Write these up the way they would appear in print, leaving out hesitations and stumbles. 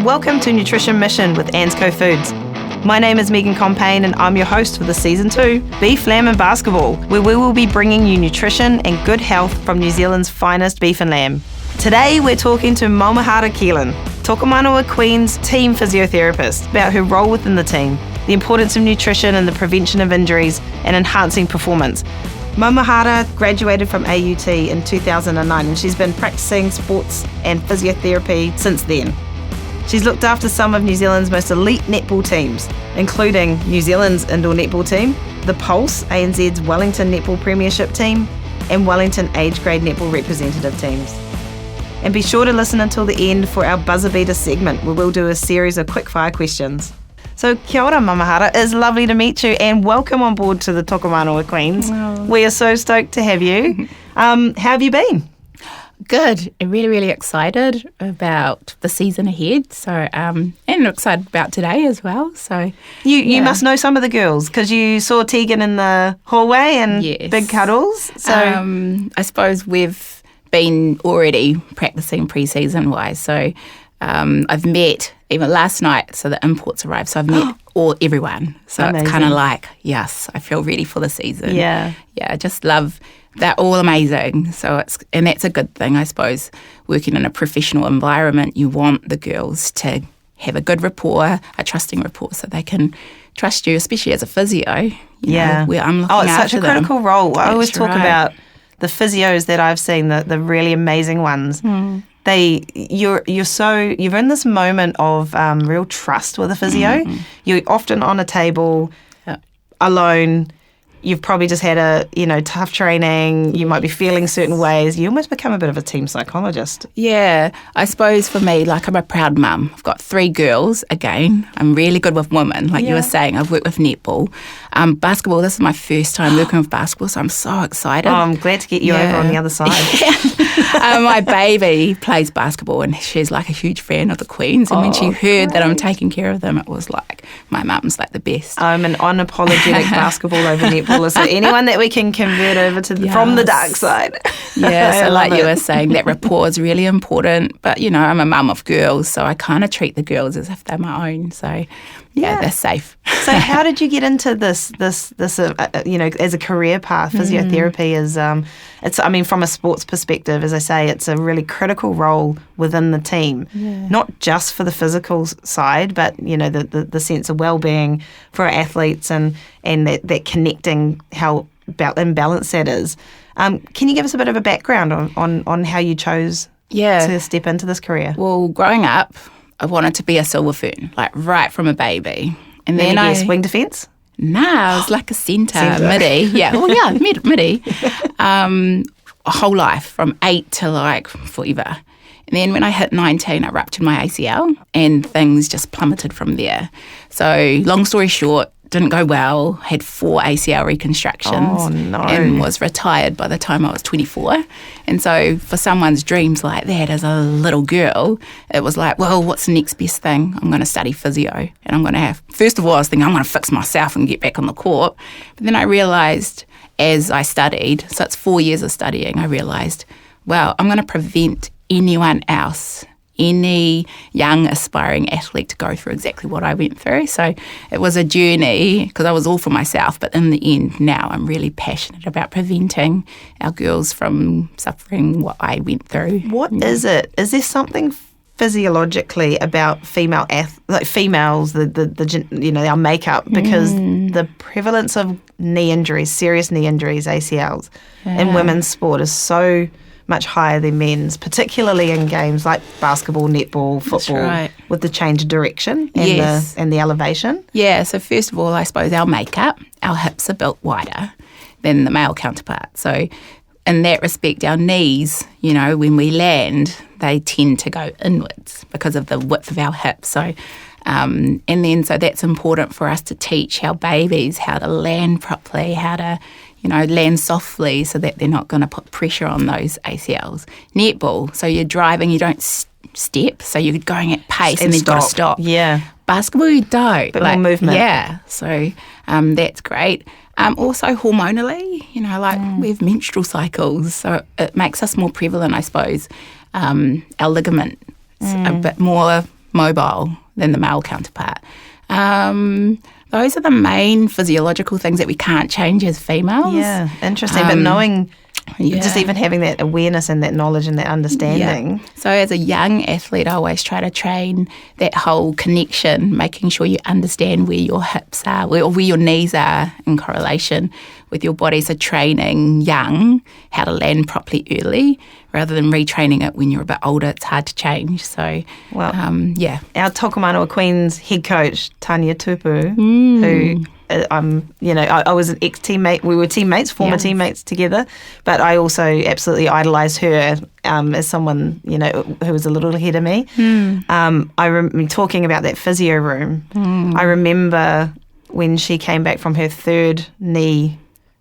Welcome to Nutrition Mission with Ansco Foods. My name is Megan Compain and I'm your host for the Season 2, Beef, Lamb and Basketball, where we will be bringing you nutrition and good health from New Zealand's finest beef and lamb. Today we're talking to Maumahara Keelan, Tokomanawa Queen's team physiotherapist, about her role within the team, the importance of nutrition and the prevention of injuries and enhancing performance. Maumahara graduated from AUT in 2009 and she's been practicing sports and physiotherapy since then. She's looked after some of New Zealand's most elite netball teams, including New Zealand's indoor netball team, the Pulse, ANZ's Wellington Netball Premiership team, and Wellington age grade netball representative teams. And be sure to listen until the end for our buzzer beater segment, where we'll do a series of quickfire questions. So kia ora, Maumahara. It's lovely to meet you and welcome on board to the Tokomanawa Queens. Oh. We are so stoked to have you. How have you been? Good. I'm really, really excited about the season ahead. So, and excited about today as well. So, You must know some of the girls because you saw Tegan in the hallway and Yes. big cuddles. So I suppose we've been already practicing pre-season wise. So, I've met even last night. So the imports arrived. So I've met everyone. So Amazing. it's kind of like, yes, I feel ready for the season. Yeah. I just love. They're all amazing. So and that's a good thing, I suppose. Working in a professional environment, you want the girls to have a good rapport, a trusting rapport, so they can trust you, especially as a physio. You know, where I'm looking it's after such a them. critical role. I always That's talk right. about the physios that I've seen, the really amazing ones. You're in this moment of real trust with a physio. You're often on a table alone. You've probably just had a tough training. You might be feeling certain ways. You almost become a bit of a team psychologist. Yeah, I suppose for me, like I'm a proud mum. I've got 3 girls. Again, I'm really good with women. Like you were saying, I've worked with netball. Basketball, this is my first time working with basketball, so I'm so excited. Oh, I'm glad to get you over on the other side. My baby plays basketball and she's like a huge fan of the Queens. And when she heard that I'm taking care of them, it was like, my mum's like the best. I'm an unapologetic basketball over netballer, so anyone that we can convert over to from the dark side. Yeah, so like you were were saying, that rapport is really important. But, I'm a mum of girls, so I kind of treat the girls as if they're my own. So, they're safe. So how did you get into this as a career path? Physiotherapy is, from a sports perspective, as I say, it's a really critical role within the team, not just for the physical side, but, the sense of well-being for our athletes and that connecting, how imbalanced that is. Can you give us a bit of a background on how you chose to step into this career? Well, growing up, I wanted to be a silver fern, like right from a baby. And then wing defence? I was like a centre. Midi. Yeah, midi. A whole life from 8 to like forever. And then when I hit 19, I ruptured my ACL and things just plummeted from there. So long story short, didn't go well, had 4 ACL reconstructions. Oh, no. And was retired by the time I was 24. And so for someone's dreams like that as a little girl, it was like, well, what's the next best thing? I'm going to study physio. And I'm going to first of all, I was thinking I'm going to fix myself and get back on the court. But then I realised as I studied, so it's 4 years of studying, I realised, well, I'm going to prevent anyone else, any young aspiring athlete to go through exactly what I went through. So it was a journey because I was all for myself, but in the end now I'm really passionate about preventing our girls from suffering what I went through. What is it? Is there something physiologically about females, our makeup, because the prevalence of knee injuries, serious knee injuries, ACLs, in women's sport is so much higher than men's, particularly in games like basketball, netball, football, with the change of direction and the elevation? Yeah, so first of all, I suppose our makeup, our hips are built wider than the male counterpart. So in that respect, our knees, when we land, they tend to go inwards because of the width of our hips. So so that's important for us to teach our babies how to land properly, how to land softly so that they're not going to put pressure on those ACLs. Netball, so you're driving, you don't step, so you're going at pace and then you've got to stop. Yeah. Basketball, you don't. Bit more movement. Yeah, so that's great. Also hormonally, we have menstrual cycles, so it makes us more prevalent, I suppose. Our ligaments a bit more mobile than the male counterpart. Those are the main physiological things that we can't change as females. Yeah, interesting. But knowing, Yeah. just even having that awareness and that knowledge and that understanding. Yeah. So as a young athlete, I always try to train that whole connection, making sure you understand where your hips are, or where your knees are in correlation with your body. So training young how to land properly early rather than retraining it when you're a bit older. It's hard to change. So, Well, yeah. Our Tokomanawa Queens head coach, Tanya Tupu, who I was an ex-teammate. We were teammates, former teammates together, but I also absolutely idolised her as someone, who was a little ahead of me. Talking about that physio room, I remember when she came back from her third knee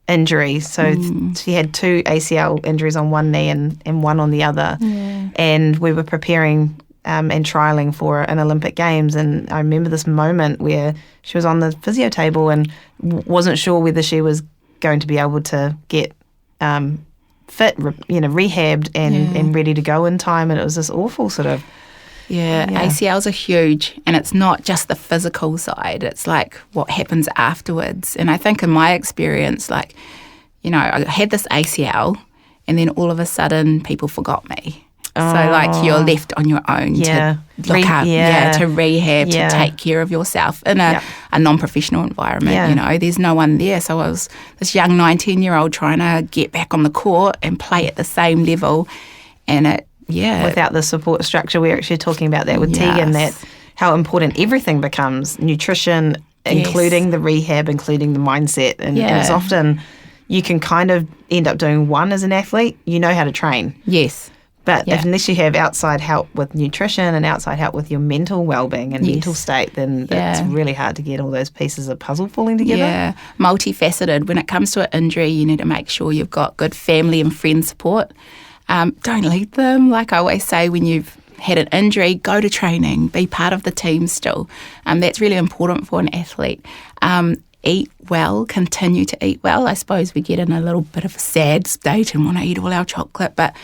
injury. So she had 2 ACL injuries on one knee and one on the other. Yeah. And we were preparing and trialling for an Olympic Games. And I remember this moment where she was on the physio table and wasn't sure whether she was going to be able to get fit, rehabbed and ready to go in time. And it was this awful sort of... Yeah, ACLs are huge, and it's not just the physical side. It's like what happens afterwards. And I think in my experience, I had this ACL, and then all of a sudden people forgot me. So you're left on your own to look up, to rehab, to take care of yourself in a non-professional environment. There's no one there. So I was this young 19-year-old trying to get back on the court and play at the same level, and without the support structure. We're actually talking about that with Tegan, that how important everything becomes, nutrition, including the rehab, including the mindset. And it's often, you can kind of end up doing one as an athlete. You know how to train. Yes. But unless you have outside help with nutrition and outside help with your mental well-being and mental state, then it's really hard to get all those pieces of puzzle falling together. Yeah, multifaceted. When it comes to an injury, you need to make sure you've got good family and friend support. Don't leave them. Like I always say, when you've had an injury, go to training, be part of the team still. That's really important for an athlete. Eat well, continue to eat well. I suppose we get in a little bit of a sad state and want to eat all our chocolate, but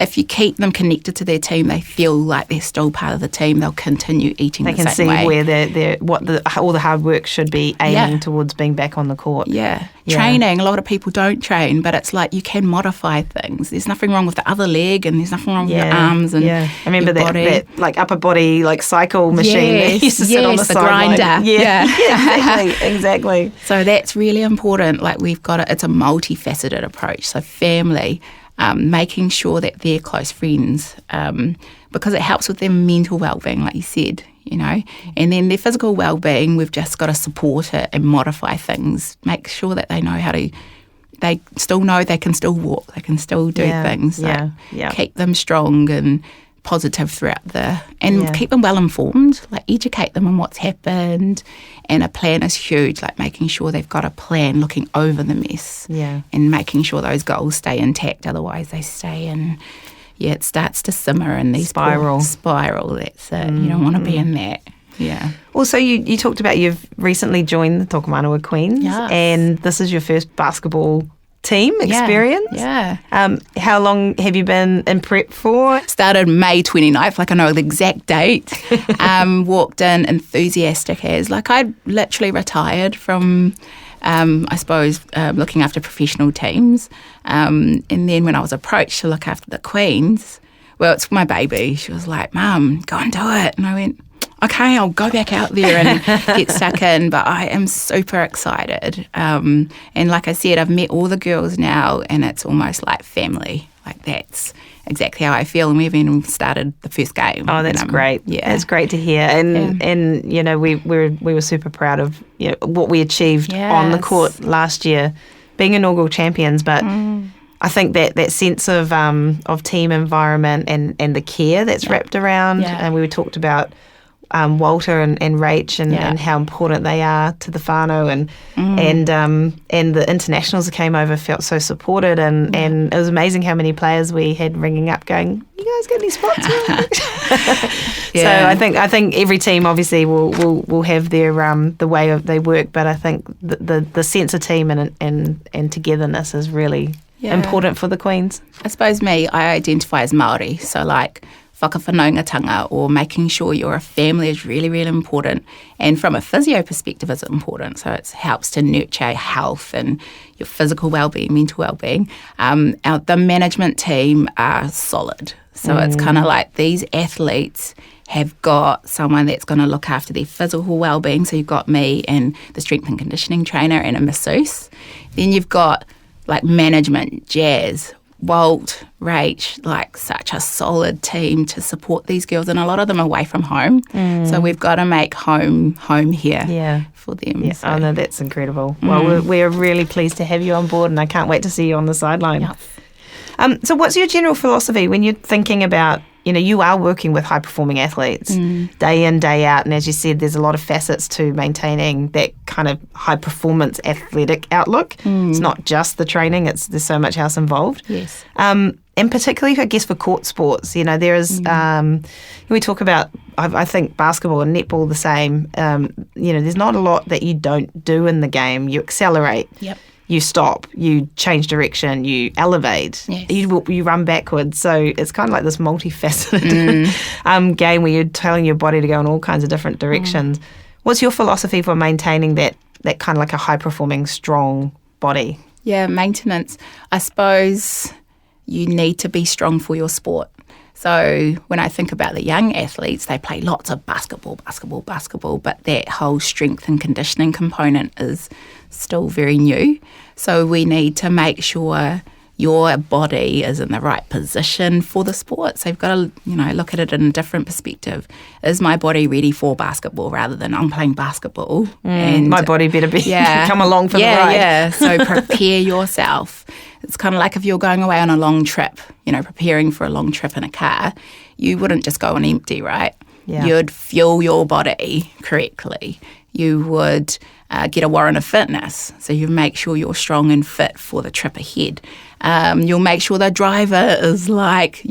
if you keep them connected to their team, they feel like they're still part of the team. They'll continue eating the same way. They can see where all the hard work should be aiming towards being back on the court. Yeah. Training, a lot of people don't train, but it's like you can modify things. There's nothing wrong with the other leg, and there's nothing wrong with your arms and I remember that upper body cycle machine that used to sit on the grinder. Exactly. So that's really important. It's a multifaceted approach. So family, making sure that they're close friends, because it helps with their mental well-being, like you said, and then their physical well-being, we've just got to support it and modify things, make sure that they know they still know they can still walk, they can still do things. So keep them strong and positive throughout keep them well informed, educate them on what's happened. And a plan is huge, making sure they've got a plan, looking over the mess, and making sure those goals stay intact. Otherwise, they stay in. It starts to simmer in these spiral. That's it. You don't want to be in that. Yeah. Also, you talked about you've recently joined the Tokomanawa Queens, and this is your first basketball team experience. Yeah. How long have you been in prep for? Started May 29th, I know the exact date. Walked in enthusiastic as, I'd literally retired from, looking after professional teams. And then when I was approached to look after the Queens, well, it's my baby. She was like, Mum, go and do it. And I went, okay, I'll go back out there and get stuck in, but I am super excited. And like I said, I've met all the girls now, and it's almost like family. That's exactly how I feel, and we haven't even started the first game. Oh, that's great. Yeah, it's great to hear. And we were super proud of what we achieved on the court last year, being inaugural champions. But I think that sense of team environment and the care that's wrapped around, and we talked about Walter and Rach and how important they are to the whānau, and the internationals that came over felt so supported, and it was amazing how many players we had ringing up going, you guys got any spots? So I think every team obviously will have their the way they work, but I think the sense of team and togetherness is really important for the Queens. I suppose I identify as Māori, so whakawhanaungatanga or making sure you're a family is really, really important. And from a physio perspective, it's important. So it helps to nurture health and your physical well-being, mental well-being. The management team are solid. So it's kind of like these athletes have got someone that's going to look after their physical well-being. So you've got me and the strength and conditioning trainer and a masseuse. Then you've got like management, Jazz, Walt, Rach, like such a solid team to support these girls, and a lot of them are away from home. So we've got to make home here for them. Yeah. So. Oh, no, that's incredible. Well, we're really pleased to have you on board, and I can't wait to see you on the sideline. Yeah. So what's your general philosophy when you're thinking about, you are working with high-performing athletes day in, day out, and as you said, there's a lot of facets to maintaining that kind of high-performance athletic outlook. It's not just the training, there's so much else involved. Yes. And particularly, I guess, for court sports, there is, we talk about, I think, basketball and netball the same. There's not a lot that you don't do in the game. You accelerate. Yep. You stop, you change direction, you elevate, yes. you run backwards. So it's kind of like this multifaceted game where you're telling your body to go in all kinds of different directions. What's your philosophy for maintaining that kind of like a high-performing, strong body? Yeah, maintenance. I suppose you need to be strong for your sport. So when I think about the young athletes, they play lots of basketball, but that whole strength and conditioning component is still very new. So we need to make sure your body is in the right position for the sport. So you've got to, look at it in a different perspective. Is my body ready for basketball rather than I'm playing basketball? And my body better be come along for the ride. Yeah, so prepare yourself. It's kind of like if you're going away on a long trip, preparing for a long trip in a car, you wouldn't just go on empty, right? Yeah. You'd fuel your body correctly. You would get a warrant of fitness, so you make sure you're strong and fit for the trip ahead. You'll make sure the driver is like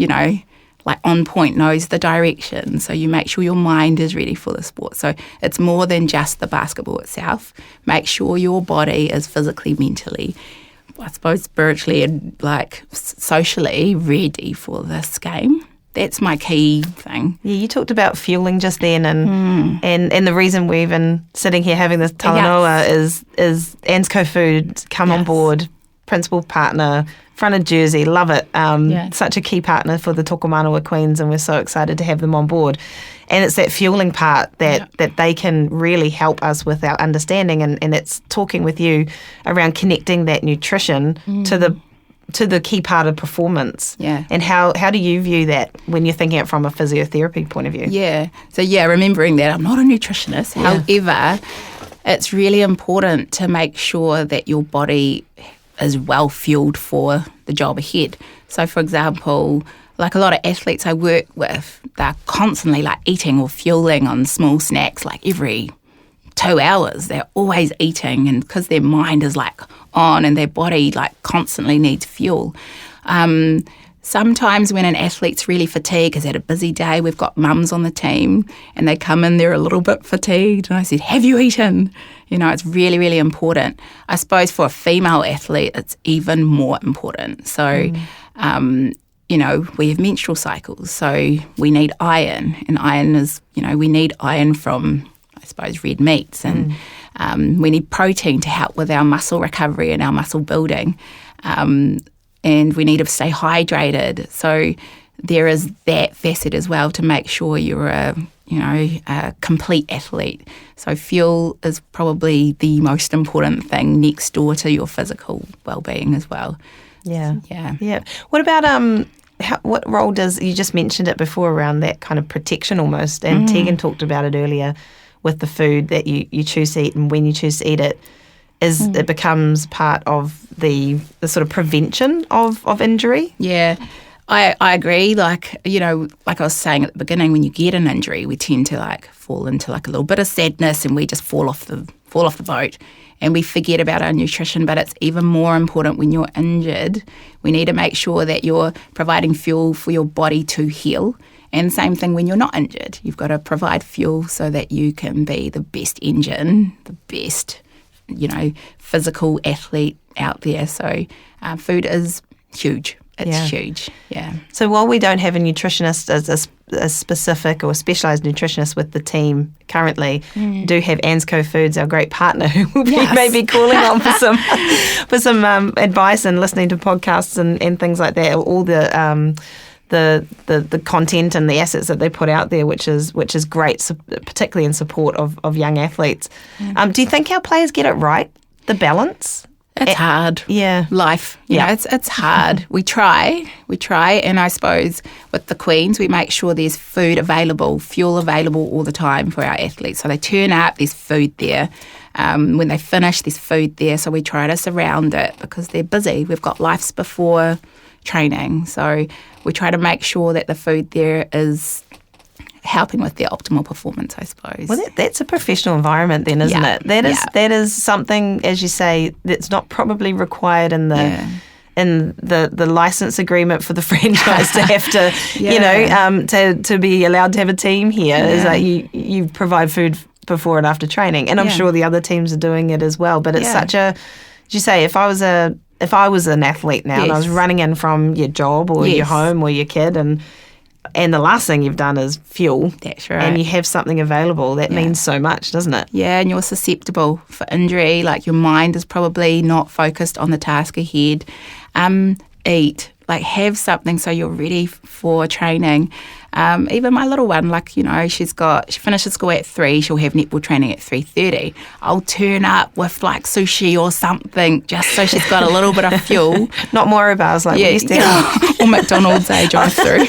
on point, knows the direction. So you make sure your mind is ready for the sport. So it's more than just the basketball itself. Make sure your body is physically, mentally, I suppose spiritually and socially ready for this game. That's my key thing. Yeah, you talked about fueling just then, and the reason we're even sitting here having this talanoa is Ansco Foods come on board, principal partner, front of jersey, love it. Such a key partner for the Tokomanawa Queens, and we're so excited to have them on board. And it's that fueling part that they can really help us with our understanding, and it's talking with you around connecting that nutrition to the key part of performance. Yeah. And how do you view that when you're thinking it from a physiotherapy point of view? Yeah. So, remembering that I'm not a nutritionist. Yeah. However, it's really important to make sure that your body is well fueled for the job ahead. So, for example, like a lot of athletes I work with, they're constantly eating or fueling on small snacks every 2 hours. They're always eating, and because their mind is on and their body constantly needs fuel. Sometimes when an athlete's really fatigued, has had a busy day, we've got mums on the team and they come in, they're a little bit fatigued, and I said, have you eaten? It's really, really important. I suppose for a female athlete, it's even more important. So, we have menstrual cycles, so we need iron, and iron is, we need iron from, I suppose, red meats, and we need protein to help with our muscle recovery and our muscle building, and we need to stay hydrated. So there is that facet as well to make sure you're a complete athlete. So fuel is probably the most important thing next door to your physical well-being as well. Yeah. What about what role you just mentioned it before around that kind of protection almost, and Tegan talked about it earlier with the food that you choose to eat and when you choose to eat it, it becomes part of the sort of prevention of injury. Yeah, I agree. Like I was saying at the beginning, when you get an injury, we tend to fall into a little bit of sadness, and we just fall off the boat, and we forget about our nutrition. But it's even more important when you're injured. We need to make sure that you're providing fuel for your body to heal. And same thing when you're not injured. You've got to provide fuel so that you can be the best engine, the best, physical athlete out there. So food is huge. It's huge, yeah. So while we don't have a nutritionist as a specific or specialised nutritionist with the team currently, do have Ansco Foods, our great partner, who will be maybe calling on for some advice and listening to podcasts and things like that. All the content and the assets that they put out there, which is great, particularly in support of young athletes. Do you think our players get it right? The balance? It's hard. Yeah. Life. You know, it's hard. We try. And I suppose with the Queens, we make sure there's food available, fuel available all the time for our athletes. So they turn up, there's food there. When they finish, there's food there. So we try to surround it because they're busy. We've got lives before training. So we try to make sure that the food there is helping with their optimal performance, I suppose. Well, that's a professional environment then, isn't it? That is something, as you say, that's not probably required in the license agreement for the franchise to have to, to be allowed to have a team here. Is that you provide food before and after training, and I'm sure the other teams are doing it as well. But it's such a, as you say, if I was an athlete now and I was running in from your job or your home or your kid and the last thing you've done is fuel. That's right. And you have something available. That means so much, doesn't it? Yeah, and you're susceptible for injury. Like your mind is probably not focused on the task ahead. Eat. Like have something so you're ready for training. Even my little one, she finishes school at 3, she'll have netball training at 3:30. I'll turn up with like sushi or something just so she's got a little bit of fuel. Not more bars like we used to have. Or McDonald's, drive through.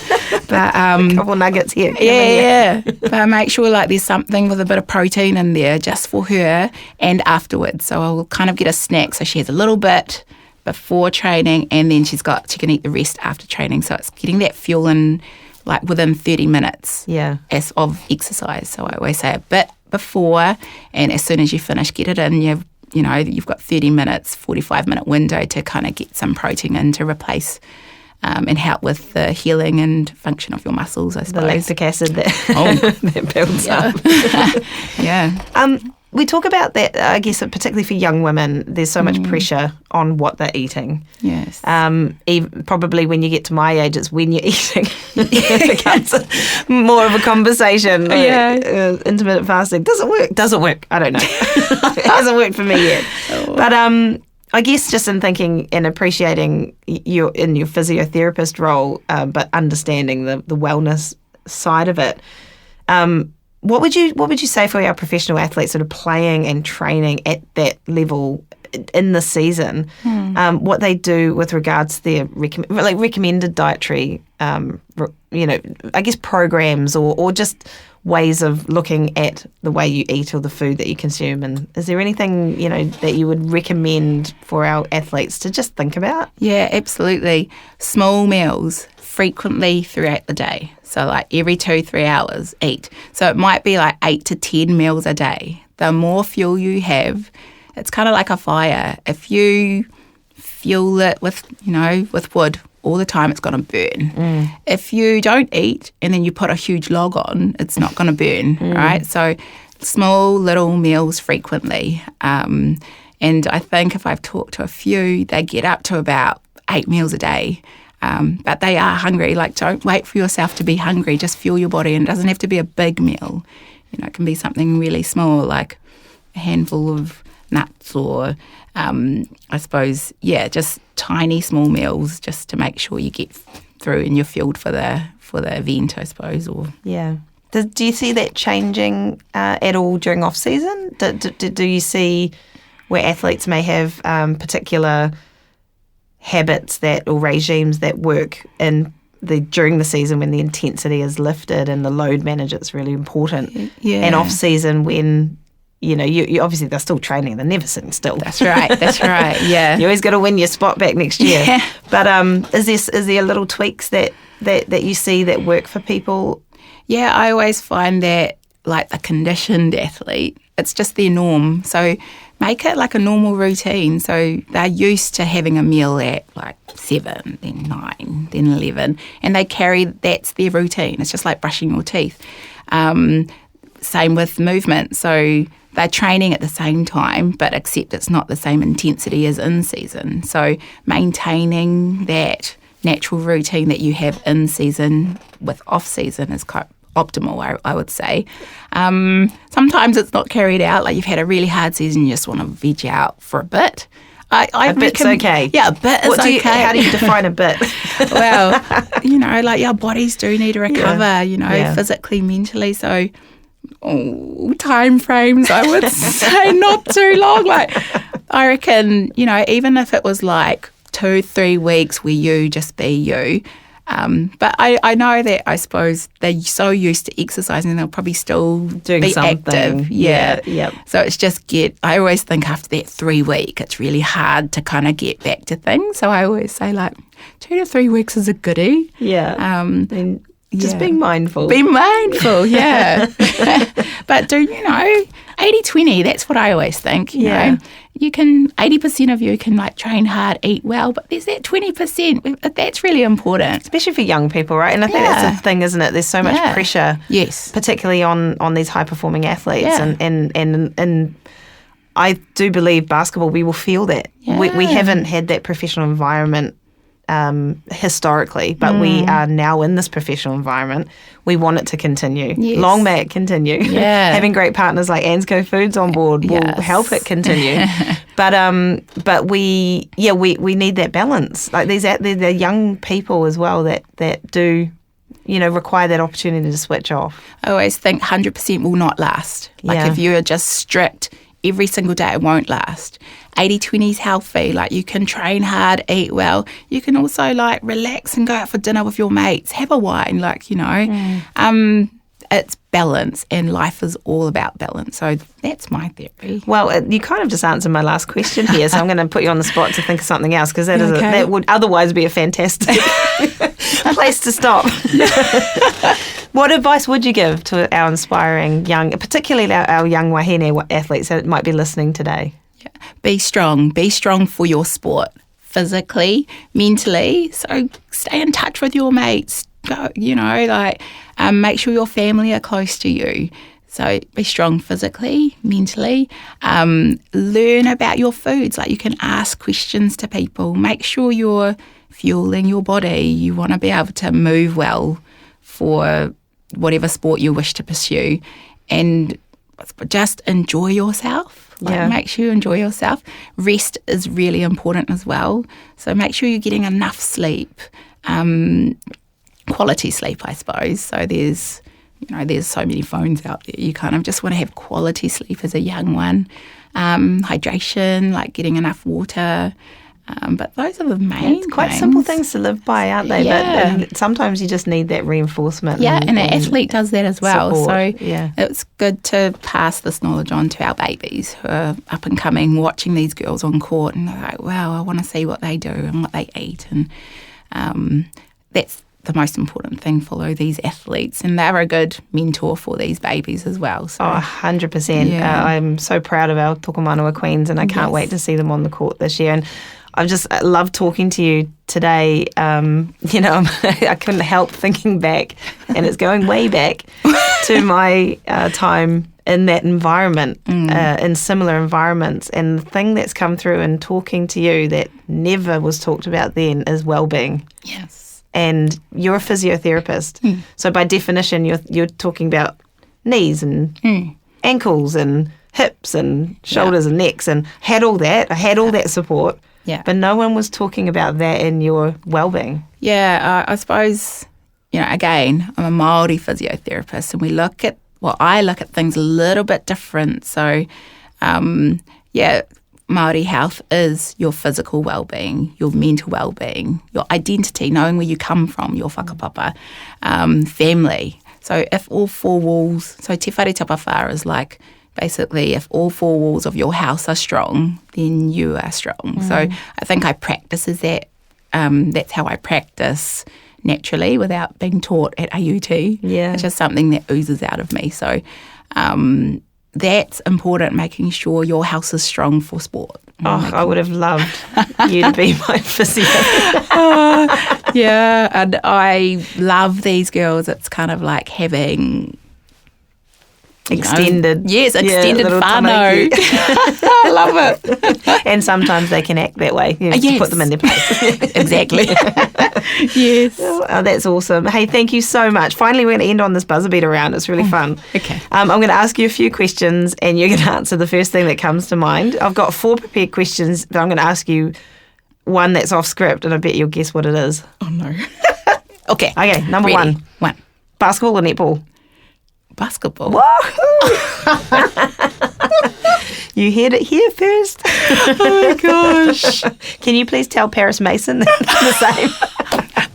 But a couple nuggets here. Yeah. But I make sure like there's something with a bit of protein in there just for her and afterwards. So I'll kind of get a snack so she has a little bit before training and then she can eat the rest after training. So it's getting that fuel in like within 30 minutes of exercise. So I always say a bit before and as soon as you finish, get it in. You've got 30 minutes, 45-minute window to kind of get some protein in to replace and help with the healing and function of your muscles, I suppose. The lactic acid that builds up. We talk about that, I guess, particularly for young women, there's so much pressure on what they're eating. Yes. Probably when you get to my age, it's when you're eating. It becomes more of a conversation. Intermittent fasting. Doesn't work. I don't know. It hasn't worked for me yet. But I guess just in thinking and appreciating your physiotherapist role, but understanding the wellness side of it, what would you say for our professional athletes that are playing and training at that level in the season, what they do with regards to their recommended dietary, I guess programs or just ways of looking at the way you eat or the food that you consume? And is there anything, that you would recommend for our athletes to just think about? Yeah, absolutely. Small meals frequently throughout the day. So like every 2-3 hours, eat. So it might be like 8 to 10 meals a day. The more fuel you have, it's kind of like a fire. If you fuel it with wood all the time, it's going to burn. If you don't eat and then you put a huge log on, it's not going to burn, right? So small little meals frequently. And I think if I've talked to a few, they get up to about 8 meals a day. But they are hungry. Like, don't wait for yourself to be hungry. Just fuel your body. And it doesn't have to be a big meal. It can be something really small, like a handful of nuts or, I suppose, just tiny small meals just to make sure you get through and you're fueled for the event, I suppose. Do you see that changing at all during off-season? Do you see where athletes may have particular habits or regimes that work during the season when the intensity is lifted and the load management's really important? And off season when you obviously they're still training, they're never sitting still. That's right. Yeah, you always got to win your spot back next year. But is there little tweaks that you see that work for people? Yeah, I always find that like the conditioned athlete, it's just their norm. So make it like a normal routine. So they're used to having a meal at like 7, then 9, then 11, and that's their routine. It's just like brushing your teeth. Same with movement. So they're training at the same time, but except it's not the same intensity as in season. So maintaining that natural routine that you have in season with off season is quite optimal, I would say. Sometimes it's not carried out, like you've had a really hard season, you just want to veg out for a bit. A bit's okay. Yeah, a bit is okay. How do you define a bit? Well, like our bodies do need to recover, physically, mentally. So time frames, I would say not too long. Like, I reckon, even if it was like 2-3 weeks where you just be you. But I know that I suppose they're so used to exercising, they'll probably still doing be something. Active. Yeah. So it's just I always think after that 3 week, it's really hard to kind of get back to things. So I always say like 2 to 3 weeks is a goodie. Yeah. Just being mindful. Be mindful, yeah. But 80-20, that's what I always think. You know, you can, 80% of you can like train hard, eat well, but there's that 20%, that's really important. Especially for young people, right? And I think that's the thing, isn't it? There's so much pressure. Yes. Particularly on these high-performing athletes. Yeah. And I do believe basketball, we will feel that. Yeah. We haven't had that professional environment historically, but we are now in this professional environment. We want it to continue. Yes. Long may it continue. Yeah. Having great partners like Ansco Foods on board will help it continue. But we need that balance. Like they're young people as well that do require that opportunity to switch off. I always think 100% will not last. Like if you're just strict every single day, it won't last. 80-20 is healthy. Like you can train hard, eat well. You can also like relax and go out for dinner with your mates, have a wine, it's balance, and life is all about balance. So that's my theory. Well, you kind of just answered my last question here, so I'm going to put you on the spot to think of something else, because that would otherwise be a fantastic place to stop. What advice would you give to our inspiring young, particularly our young wahine athletes that might be listening today? Be strong. Be strong for your sport, physically, mentally. So stay in touch with your mates. Go, make sure your family are close to you. So be strong physically, mentally. Learn about your foods. Like you can ask questions to people. Make sure you're fueling your body. You want to be able to move well for whatever sport you wish to pursue, and just enjoy yourself. Make sure you enjoy yourself. Rest is really important as well. So make sure you're getting enough sleep, quality sleep, I suppose. So there's so many phones out there. You kind of just want to have quality sleep as a young one. Hydration, like getting enough water. But those are the main It's quite simple things to live by, aren't they? Yeah. But sometimes you just need that reinforcement. Yeah, and an athlete does that as well. Support. So it's good to pass this knowledge on to our babies who are up and coming, watching these girls on court, and they're like, wow, I want to see what they do and what they eat. And that's the most important thing, follow these athletes, and they're a good mentor for these babies as well. So. 100%. Yeah. I'm so proud of our Tokomanawa queens, and I can't wait to see them on the court this year. And I love talking to you today. I couldn't help thinking back, and it's going way back to my time in that environment, in similar environments. And the thing that's come through in talking to you that never was talked about then is well-being. Yes. And you're a physiotherapist. So by definition, you're talking about knees and ankles and hips and shoulders and necks, and had all that support. Yeah. But no one was talking about that in your well-being. Yeah, I suppose, again, I'm a Māori physiotherapist, and I look at things a little bit different. So, Māori health is your physical well-being, your mental well-being, your identity, knowing where you come from, your whakapapa, family. So if all four walls, so te whare tapawhara is like, basically, if all four walls of your house are strong, then you are strong. So I think I practice as that. That's how I practice naturally without being taught at AUT. Yeah. It's just something that oozes out of me. So that's important, making sure your house is strong for sport. I would have loved you to be my physio. Yeah, and I love these girls. It's kind of like having extended. Yes, extended little whānau. tamariki. I love it. And sometimes they can act that way. You have to Yes. put them in their place. Exactly. Yes. Oh, that's awesome. Hey, thank you so much. Finally, we're going to end on this buzzer beater round. It's really fun. Okay. I'm going to ask you a few questions and you're going to answer the first thing that comes to mind. I've got 4 prepared questions, but I'm going to ask you one that's off script and I bet you'll guess what it is. Oh, no. Okay. Okay, number Ready. 1. One. Basketball or netball? Basketball. You heard it here first. Oh, gosh. Can you please tell Paris Mason the same?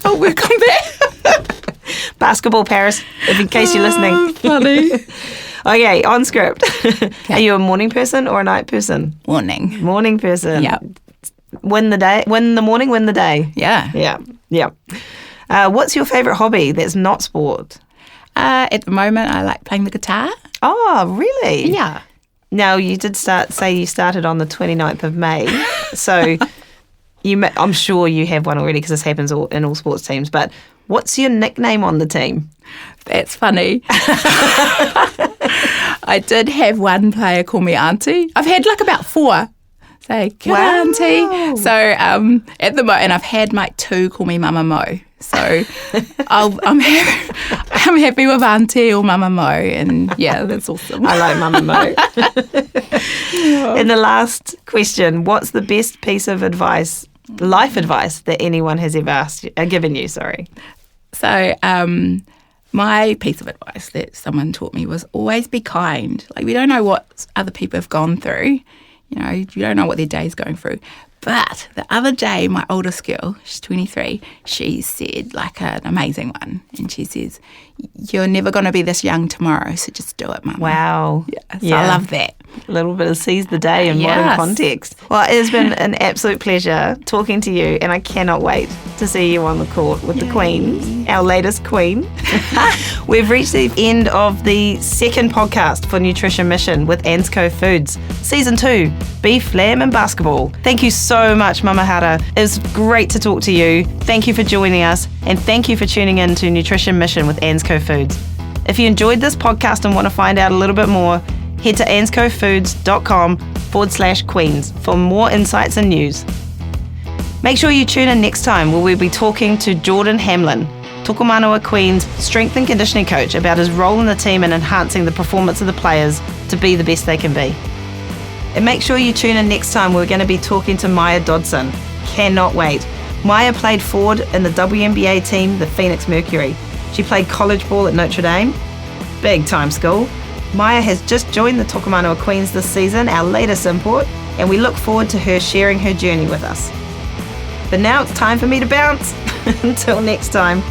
I'll work on that. Basketball, Paris, in case you're listening. Funny. Okay, on script. Are you a morning person or a night person? Morning. Morning person. Yeah. Win the morning, win the day. Yeah. Yeah. What's your favourite hobby that's not sport? At the moment, I like playing the guitar. Oh, really? Yeah. Now, you did say you started on the 29th of May, so I'm sure you have one already because this happens in all sports teams, but what's your nickname on the team? That's funny. I did have one player call me Auntie. I've had like about 4. Say, Kia Wow. Auntie. So at the moment, and I've had like 2 call me Mama Mo. So I'm happy with Auntie or Mama Mo, and yeah, that's awesome. I like Mama Mo. And the last question, what's the best piece of advice, life advice, that anyone has ever given you? Sorry. So my piece of advice that someone taught me was always be kind. Like, we don't know what other people have gone through. You know, you don't know what their day's going through. But the other day, my oldest girl, she's 23, she said like an amazing one. And she says, you're never going to be this young tomorrow, so just do it, Mum. Wow. Yeah, so I love that. A little bit of seize the day in modern Yes. context. Well, it has been an absolute pleasure talking to you, and I cannot wait to see you on the court with the Queens, our latest Queen. We've reached the end of the second podcast for Nutrition Mission with Ansco Foods, Season 2, Beef, Lamb and Basketball. Thank you so much, Maumahara. It was great to talk to you. Thank you for joining us, and thank you for tuning in to Nutrition Mission with Ansco Foods. If you enjoyed this podcast and want to find out a little bit more, head to anscofoods.com/queens for more insights and news. Make sure you tune in next time where we'll be talking to Jordan Hamlin, Tokomanawa Queen's strength and conditioning coach, about his role in the team and enhancing the performance of the players to be the best they can be. And make sure you tune in next time, we're going to be talking to Maya Dodson. Cannot wait. Maya played forward in the WNBA team, the Phoenix Mercury. She played college ball at Notre Dame. Big time school. Maya has just joined the Tokomanawa Queens this season, our latest import, and we look forward to her sharing her journey with us. But now it's time for me to bounce. Until next time.